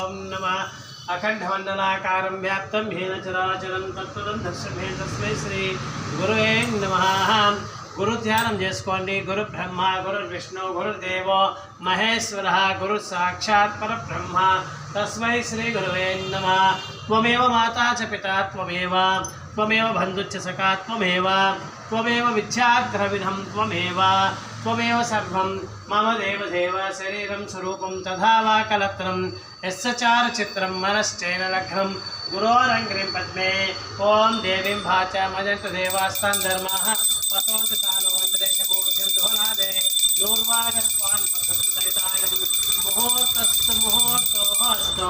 ओम नमः अखंडमंडलाकारं व्याप्तं येन चराचरं तत्पदं दर्शने तस्मै श्री गुरुवे नमः। गुरु ध्याనం చేసుకోండి। గురు బ్రహ్మ గురు విష్ణు గురుదేవ మహేశ్వర గురు సాక్షాత్ పరబ్రహ్మ తస్మై శ్రీ గురువే నమః। త్వమేవ మాతా చ పితా త్వమేవ త్వమేవ బంధుశ్చ సఖా త్వమేవ త్వమేవ విద్యాగ్రవిధం త్వమేవ త్వమేవ సర్వం మమ దేవదేవ శరీరం స్వరూపం తథా వా కలత్రం యస్య చారుచిత్రం మనశ్చైన లగ్నం గురోరంగ్రిం పద్మే ఓం దేవీం భాచ మజంత దేవాస్తాం ధర్మాః పశోతి సాలో వందరేష మూర్ధ్యం దోనాదే నూర్వాగస్వాన్ పసృతైతాయం ముహూర్తస్తు ముహూర్తోస్తు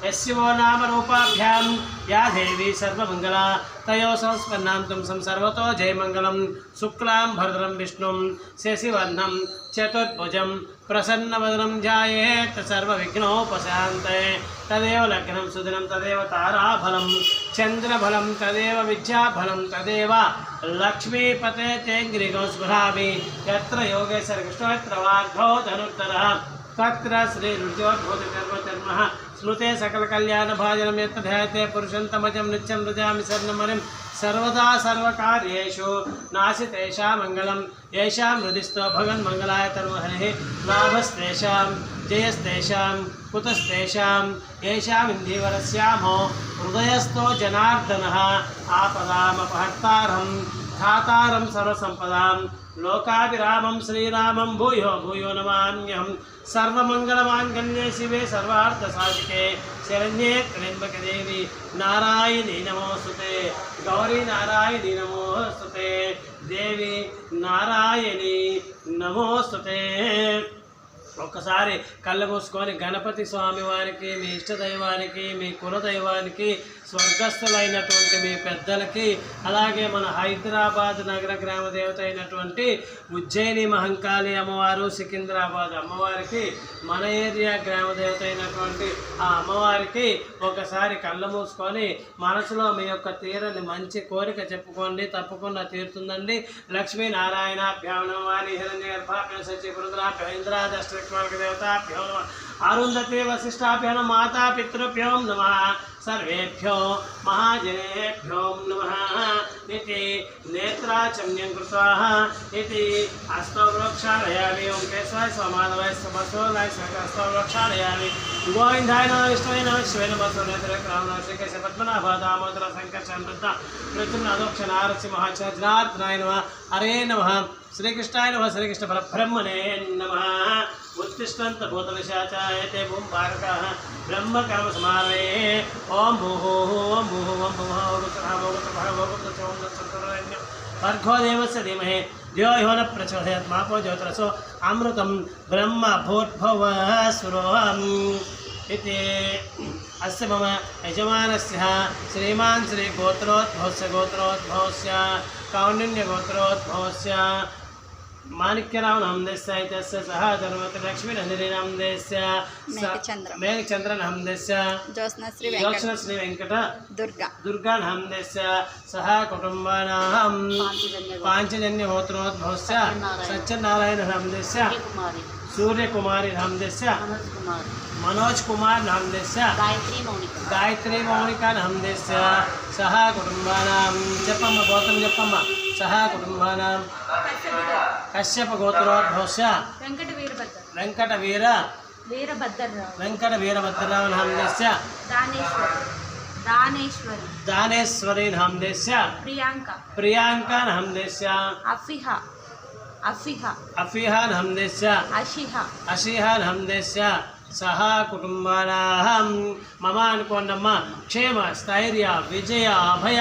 యస్యో నామ రూపాభ్యాం యా దేవి సర్వమంగళా తయో సంస్పన్నాంతం సంసర్వతో జయమంగళం శుక్లాం భరద్రం విష్ణుం శశివర్ణం చతుర్భుజం ప్రసన్నవదనం ధ్యాయేత్ సర్వవిఘ్నోపశాంతయే తదేవ లగ్నం సుదినం తదేవ తారాఫలం చంద్రఫలం తదేవ విద్యాఫలం తదేవ లక్ష్మీపతే తేంగ్రిగో స్మరామి యత్ర యోగేశ్వర కృష్ణోత్ర వాగ్భో ధనుర్ధరః తత్ర శ్రీ రుద్రోద్భూతకర్మచర్మః స్మృతే సకల కళ్యాణ భాజనం యత్ర ధ్యాయతే పురుషం తమజం నిత్యం రజామి శరణమరిం సర్వదా సర్వకార్యేషు నాశితేషా మంగళం ఏషాం హృదిస్థో భగన్మంగళాయ తనుహరిః లాభస్తేషాం జయస్తేషాం కుతస్తేషాం ఏషాం ఇందీవరస్యామో హృదయస్థో జనార్దనః ఆపదామపహర్తారం ధాతారం సర్వసంపదాం లోకాభిరామం శ్రీరామం భూయో భూయో నమామ్యహం సర్వమంగళమాంగళ్యే శివే సర్వార్థసాధికే శరణ్యే త్ర్యంబకే దేవి నారాయణీ నమోస్తుతే గౌరీ నారాయణీ నమోస్తుతే దేవి నారాయణీ నమోస్తుతే। ఒక్కసారి కళ్ళు మూసుకొని గణపతి స్వామి వారికి మీ ఇష్టదైవానికి మీ కులదైవానికి స్వర్గస్థులైనటువంటి మీ పెద్దలకి అలాగే మన హైదరాబాద్ నగర గ్రామ దేవత అయినటువంటి ఉజ్జయిని మహంకాళి అమ్మవారు సికింద్రాబాద్ అమ్మవారికి మన ఏరియా గ్రామ దేవత అయినటువంటి ఆ అమ్మవారికి ఒకసారి కళ్ళు మూసుకొని మనసులో మీ యొక్క తీరని మంచి కోరిక చెప్పుకోండి, తప్పకుండా తీరుతుందండి। లక్ష్మీనారాయణాభ్యాం నమః వాణి హిరణ్య గర్భాభ్యాం సచి పురుద్రాభ్యాం ఇంద్రాదష్ట దేవతాభ్యో అరుంధతే వశిష్టాభ్యో మాతా పితృభ్యో నమః సర్వేభ్యో మహాజనేభ్యో నమః ఇతి నేత్రాచమ్యం కృత్వా ఇతి హస్తో ప్రోక్షాళయామి ఓం కేశవాయ స్వమాధవాయ సమస్తోలాయ హస్తో ప్రోక్షాళయామి గోవిందాయ నమః విష్ణువే నమః శివాయ నమః సోనేత్రక్రామ నమః శ్రీకేశ పద్మనాభ దామోదర సంకర్షణ వృద్ధ మృత్యునాదోక్ష నారసి మహాచంద్రాత్నాయ నమః హరే నమః శ్రీకృష్ణాయ నమః శ్రీకృష్ణ పరబ్రహ్మణే నమః उत्तिष्ठन्त भूतविशाचायते भूम भारतः ब्रह्मकर्म समारये ओम भूः ओम भूः ओम भुवः भर्गो देवस्य धीमहि धियो यो न प्रचोदयात् मापो ज्योतिरसो अमृतं ब्रह्म भूर्भुवः स्वरोऽहम् इति अस्य मम यजमानस्य श्रीमान् श्रीगोत्रोद्भवस्य कौण्डिन्यगोत्रोद्भवस्य माणिक्यराव नामदेस्य इत्यस्य सह धर्मवती लक्ष्मी नंदिनी नामदेस्य मेघचंद्र नामदेस्य ज्योत्स्नश्री वेंकट दुर्गा नामदेस्य सह कुटुंबानां पांचजन्य होत्रोद्भवस्य सत्यनारायण नामदेस्य सूर्यकुमारी नामदेस्य मनोज कुमार नामदेस्य गायत्री मौनिका नामदेस्य सह कुटुंबानां जपम गौतम जपम सह कुटुंबानां कश्यप गोत्रोद्भवस्य वेंकटवीरभद्रराव नामदेस्य दानेश्वरी नामदेस्य प्रियांका नामदेस्य अफिहा नामदेस्य अशिहा नामदेस्य सह कुटुंबानां मम अनुकोण्डम्म क्षेम स्थैर्य विजय अभय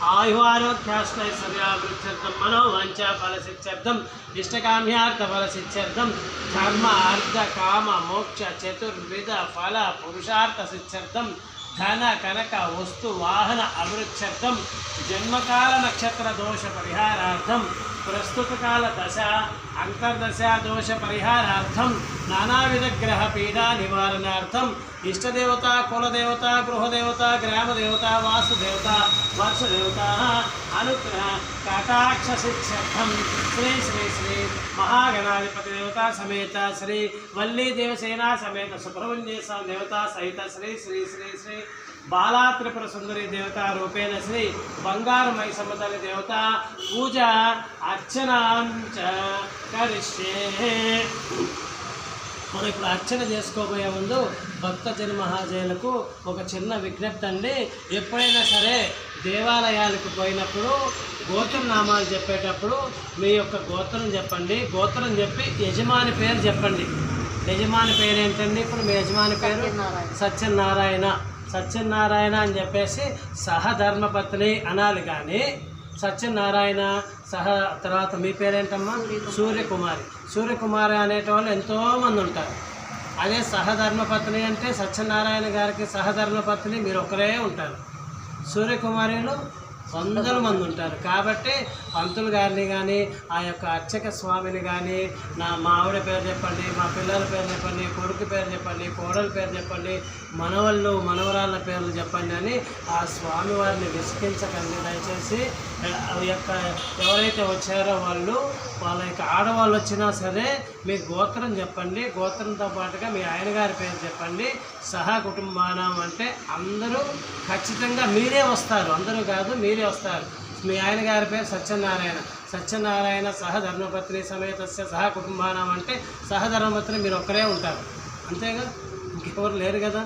आयुरारोग्याश्रयसर्वाभिवृद्ध्यर्थं मनोवाञ्छा फलसिद्ध्यर्थं इष्टकाम्यार्थफलसिद्ध्यर्थं धर्म अर्थ काम मोक्ष चतुर्विध फल पुरुषार्थसिद्ध्यर्थं धन कनक वस्तु वाहन अभिवृद्ध्यर्थं जन्मकाल नक्षत्र दोष परिहारार्थं ప్రస్తుతకాల దశ అంతర్దశ దోష పరిహారార్థం నానావిధ గ్రహ పీడా నివారణార్థం ఇష్టదేవత కులదేవత గృహదేవత గ్రామదేవత వాసుదేవత వర్షదేవత అనుగ్రహ కటాక్ష సిద్ధ్యర్థం శ్రీ శ్రీ శ్రీ మహాగణాధిపతి దేవత సమేత శ్రీ వల్లీ దేవసేన సమేత సుబ్రహ్మణ్య దేవత సహిత శ్రీ శ్రీ శ్రీ శ్రీ బాలా త్రిపుర సుందరి దేవత రూపేణ శ్రీ బంగారు మైసమ్మ తల్లి దేవత పూజ అర్చనాంచ కరిష్యే. మనం ఇప్పుడు అర్చన చేసుకోబోయే ముందు భక్తజన మహాజయులకు ఒక చిన్న విజ్ఞప్తి అండి. ఎప్పుడైనా సరే దేవాలయాలకు పోయినప్పుడు గోత్రం నామాలు చెప్పేటప్పుడు మీ యొక్క గోత్రం చెప్పండి. గోత్రం చెప్పి యజమాని పేరు చెప్పండి. యజమాని పేరు ఏంటండి? ఇప్పుడు మీ యజమాని పేరు సత్యనారాయణ. సత్యనారాయణ అని చెప్పేసి సహధర్మపత్ని అనాలి. కానీ సత్యనారాయణ తర్వాత మీ పేరేంటమ్మా? సూర్యకుమారి. సూర్యకుమారి అనేటోళ్ళు ఎంతోమంది ఉంటారు. అదే సహధర్మపత్ని అంటే సత్యనారాయణ గారికి సహధర్మపత్ని మీరు ఒకరే ఉంటారు. సూర్యకుమారిలో వందల మంది ఉంటారు. కాబట్టి పంతులు గారిని కానీ ఆ యొక్క అర్చక స్వామిని కానీ మా ఆవిడ పేరు చెప్పండి, మా పిల్లల పేరు చెప్పండి, కొడుకు పేరు చెప్పండి, కోడల పేరు చెప్పండి, మనవళ్ళు మనవరాళ్ళ పేర్లు చెప్పండి అని ఆ స్వామివారిని విసిగించకండి దయచేసి. యొక్క ఎవరైతే వచ్చారో వాళ్ళ యొక్క ఆడవాళ్ళు వచ్చినా సరే మీ గోత్రం చెప్పండి. గోత్రంతో పాటుగా మీ ఆయనగారి పేరు చెప్పండి. సహా కుటుంబానం అంటే అందరూ ఖచ్చితంగా మీరే వస్తారు. అందరూ కాదు, మీరే వస్తారు. మీ ఆయన గారి పేరు సత్యనారాయణ. సత్యనారాయణ సహధర్మపత్ని సమేతస్య సహ కుటుంబానం అంటే సహధర్మపత్ని మీరు ఒక్కరే ఉంటారు. అంతేగా, ఇంకెవరు లేరు కదా.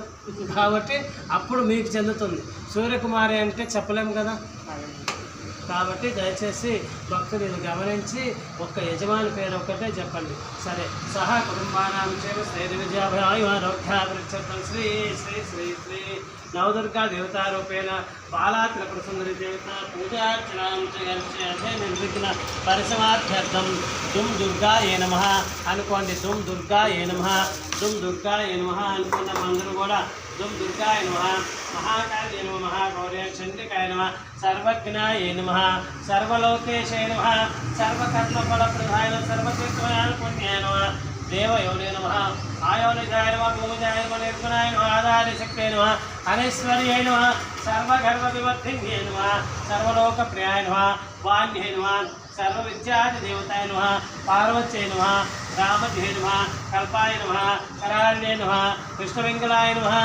కాబట్టి అప్పుడు మీకు చెందుతుంది. సూర్యకుమారి అంటే చెప్పలేము కదా. కాబట్టి దయచేసి భక్తులు ఇది గమనించి ఒక్క యజమాని పేరు ఒక్కటే చెప్పండి. సరే. సహా కుటుంబానాం చేవ శ్రీ విజయాభయారోగ్యాభివృద్ధం శ్రీ శ్రీ శ్రీ శ్రీ నవదుర్గా దేవతారూపేణ బాలా త్రిపుర సుందరి దేవత పూజార్చనాం చేసే నిర్విఘ్న పరిసమార్థ్యర్థం దుమ్ దుర్గాయే నమః అనుకోండి. దుమ్ దుర్గాయే నమః, దుమ్ దుర్గాయే నమః అనుకున్నాం అందరూ కూడా. దుమ్ దుర్గాయ నమః, మహాకాళే నమః, మహాగౌర్య చండికాయ నమః, సర్వజ్ఞాయే నమః, సర్వలోకేశాయ నమః, సర్వకర్మఫలప్రదాయ నమః, సర్వతీర్థాయ పుణ్యాయ నమః, దేవయోనే నమః, ఆయోనిజాయ నమః, భూమిజాయ నమః, నిర్గుణాయ నమః, ఆధారశక్తే నమః, అనేశ్వర్యై నమః, సర్వగర్వవివర్ధిన్యై నమః, సర్వలోకప్రియాయ నమః, వాణ్యై నమః, సర్వవిద్యాది దేవతాయ నమః, పార్వత్యై నమః, రామధ్యై నమః, కల్పాయ నమః, కరాళ్యై నమః, కృష్ణవింగళాయ నమః,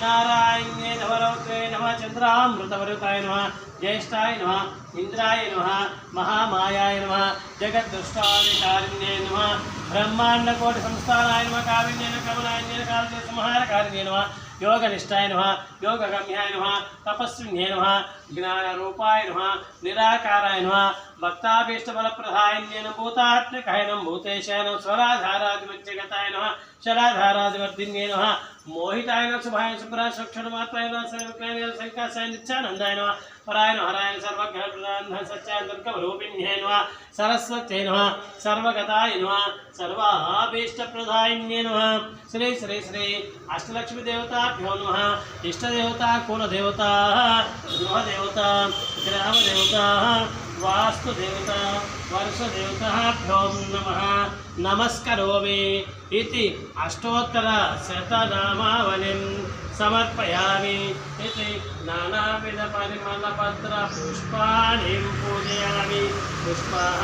నారాయణ్యై నవలోకే నమః, చంద్రామృతవరుతాయ నమః, జ్యేష్ఠాయ నమః, ఇంద్రాయ నమః, మహామాయాయ నమః, జగద్దృష్టాదికారిణ్యై నమః, బ్రహ్మాండకోటి సంస్థానాయ నమః, కావిన్యేన కమలాన్యేన కాలజ సంహారకారిణ్యై నమః, యోగనిష్టాయ నమః, యోగగమ్యాయ నమః, తపస్విన్యై నమః, జ్ఞానరూపాయ నమః, నిరాకారాయ నమః, భక్తాభీష్టఫలప్రదాయిన్యై నమః, భూతాత్మికాయ నమః, భూతేశాయ నమః, స్వరాధారాధిపత్యగతాయ నమః, శరాధారాధివర్ధిన్యై నమః, మోహితాయ నమః, శుభాయ శుభ్రాయ సుక్షణమాత్రాయ నమః, సర్వజ్ఞాయ సంకాసాయ నిత్యానందాయ నమః, పరాయణ హరాయణ సర్వజ్ఞాన సత్యాయ దుర్గరూపిణ్యై నమః, సరస్వత్యై నమః, సర్వగతాయ నమః, సర్వాభీష్టప్రదాయిన్యై నమః, శ్రీ శ్రీ శ్రీ అష్టలక్ష్మి దేవతాభ్యో నమః, ఇష్టదేవత కులదేవత గృహదేవత గ్రామదేవత వాస్తుదేవత వర్షదేవతాభ్యో నమః నమస్కరోమి इति अष्टोत्तर शतनामावलिं समर्पयामि इति नानाविध परिमलपत्र पुष्पाणि पूजयामि पुष्पाः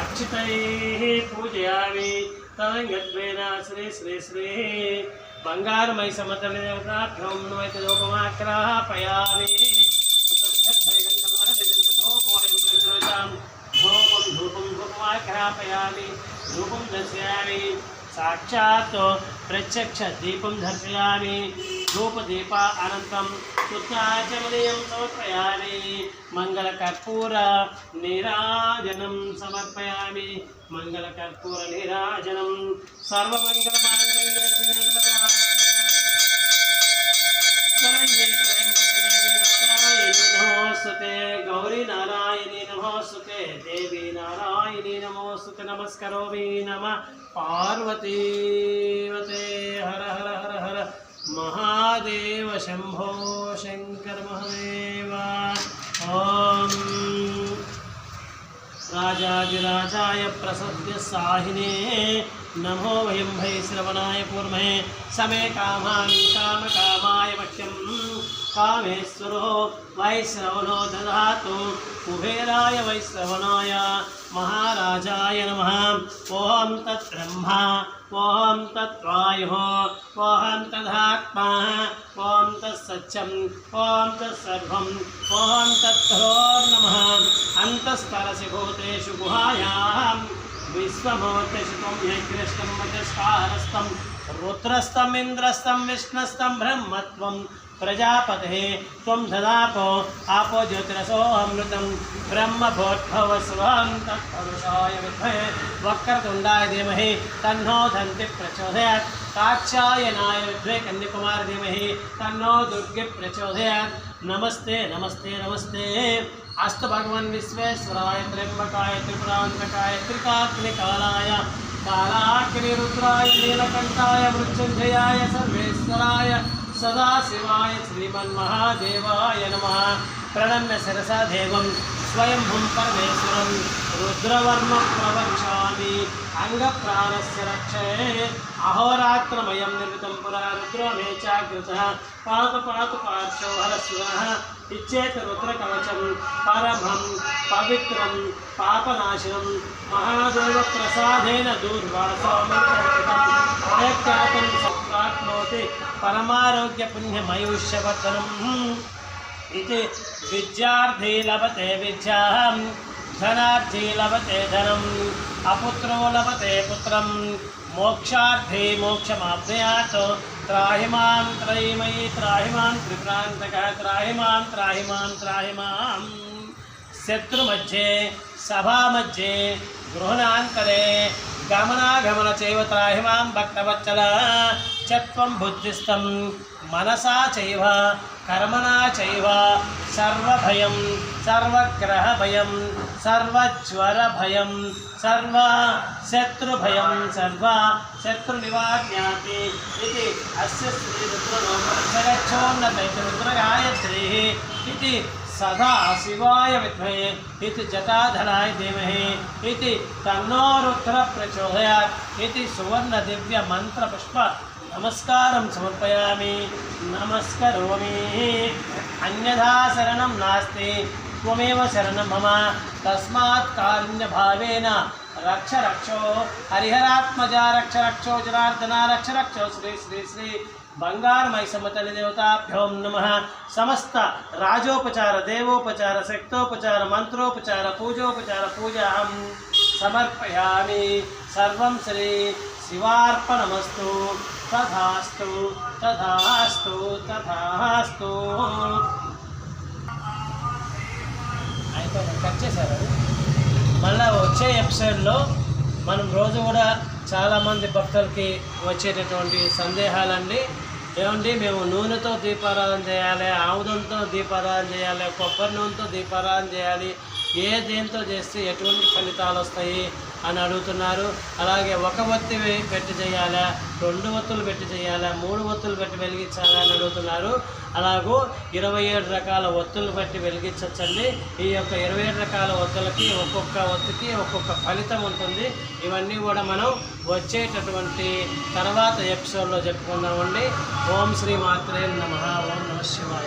अर्चितैः पूजयामि तदङ्गत्वेन श्री श्री श्री बंगारमयसम्म तल्ली देवताभ्यो नमः धूपमाग्रापयामि धूपमाग्रापयामि धूपं दर्शयामि साक्षात् प्रत्यक्ष दीपं दर्शयामि धूपदीप अनन्तरं शुद्धाचमनीयं समर्पयामि मंगलकर्पूर नीराजनं समर्पयामि मंगलकर्पूर नीराजनं सर्वमंगलमांगल्ये शिवे नमोस्तुते गौरी नारायणी नमोस्तुते देवी नारायणी नमोस्तुते नमस्करोमि नमः पार्वतीवते हर हर हर हर महादेव शंभो शंकर महादेव ओम राजाधिराजाय प्रसद्य साहिने नमो वयं भै श्रवणाय कूर्महे समे कामान् कामकामाय मह्यं कामेश्वरो वैश्रवणो ददातु कुबेराय वैश्रवणाय महाराजाय नमः। ओम तद्ब्रह्मा ओम तद्वायुः ओम तदात्मा ओम तत्सत्यम् ओम तत्सर्वम् ओम तत्तरो नमः। अन्तस्तरसि भूतेषु गुहायां विश्वमूर्तिषु त्वं यज्ञस्तं वचस्कारस्तं रुद्रस्तं इन्द्रस्तं विष्णुस्तं ब्रह्मत्वं प्रजापते त्वं ददापो आपो ज्योतिरसोऽमृतं ब्रह्मभूद्भवस्वं तत्पुरुषाय विद्महे वक्रतुण्डाय धीमहि तन्नो दन्ति प्रचोदयात् कात्यायनाय विद्महे कन्याकुमारी धीमहि तन्नो दुर्गे प्रचोदयात्। नमस्ते नमस्ते नमस्ते अस्तु भगवन् विश्वेश्वराय त्र्यम्बकाय त्रिपुरान्तकाय त्रिकाग्निकालाय कालाग्निरुद्राय नीलकण्ठाय मृत्युञ्जयाय सर्वेश्वराय सदाशिवाय श्रीमन्महादेवाय नमः। प्रणम्य शिरसा देवं स्वयंभुं परमेश्वरं रुद्रवर्मं प्रवक्ष्यामि अंगप्राणस्य रक्षये अहोरात्रमयं निर्मितं पुरा रुद्रो मे चाग्रतः पातु पातु पार्श्वो हरस्वः इच्छेत रुद्रकवचं परमं पवित्रं पापनाशनं महादेव प्रसादेन दूर्वासोमर्पितं प्राप्नोति परमारोग्य पुण्यमयुष्यवर्धनम् इति विद्यार्थी लभते विद्यां धनार्थी लभते धनम् अपुत्रो लभते पुत्रं मोक्षार्थी मोक्षमाप्नुयात्। त्राहि मां त्रयीमयी त्राहि मां त्रिप्रान्तकः त्राहि मां त्राहि मां शत्रुमध्ये सभामध्ये गृहणान्तरे गमनागमन चैव त्राहि मां भक्तवत्सल चत्वं बुद्धिस्तं मनसा चैव कर्मणा चैव सर्वभयं सर्वग्रहभयं सर्वज्वरभयं सर्वशत्रुभयं सर्वशत्रुनिवारणाति इति अस्य श्रीरुद्रगच्छोन्नतैः रुद्रगायत्रीः इति सदा शिवाय विद्महे इति जटाधराय धीमहि इति तन्नो रुद्र प्रचोदयात् इति सुवर्ण दिव्य मंत्र पुष्प नमस्कारं समर्पयामि नमस्करोमि। अन्यथा शरणं नास्ति त्वमेव शरणं मम तस्मात् कारुण्यभावेन रक्ष रक्षो हरिहरात्मजा रक्ष रक्षो जनार्दना रक्ष रक्षो श्री श्री श्री बंगार मैसमतलि देवताभ्यो नमः। समस्त राजोपचार देवोपचार शक्तोपचार मंत्रोपचार पूजोपचार पूजां समर्पयामि। सर्वं श्री शिवार्पणमस्तु। तथास्तु तथास्तु तथास्तु। అయిపోయింది కట్ చేశారు. మళ్ళీ వచ్చే ఎపిసోడ్లో మనం రోజు కూడా చాలామంది భక్తులకి వచ్చేటటువంటి సందేహాలండి. ఏమండి మేము నూనెతో దీపారాధన చేయాలి, ఆముదంతో దీపారాధన చేయాలి, కొబ్బరి నూనెతో దీపారాధన చేయాలి, ఏ దేంతో చేస్తే ఎటువంటి ఫలితాలు వస్తాయి అని అడుగుతున్నారు. అలాగే ఒక ఒత్తి పెట్టి చేయాలా, 2 ఒత్తులు పెట్టి చేయాలా, 3 ఒత్తులు పెట్టి వెలిగించాలా అని అడుగుతున్నారు. అలాగూ 27 రకాల ఒత్తులు పెట్టి వెలిగించవచ్చండి. ఈ యొక్క 27 రకాల ఒత్తులకి ఒక్కొక్క ఒత్తికి ఒక్కొక్క ఫలితం ఉంటుంది. ఇవన్నీ కూడా మనం వచ్చేటటువంటి తర్వాత ఎపిసోడ్లో చెప్పుకుందామండి. ఓం శ్రీ మాత్రే నమః. ఓం నమః శివాయ.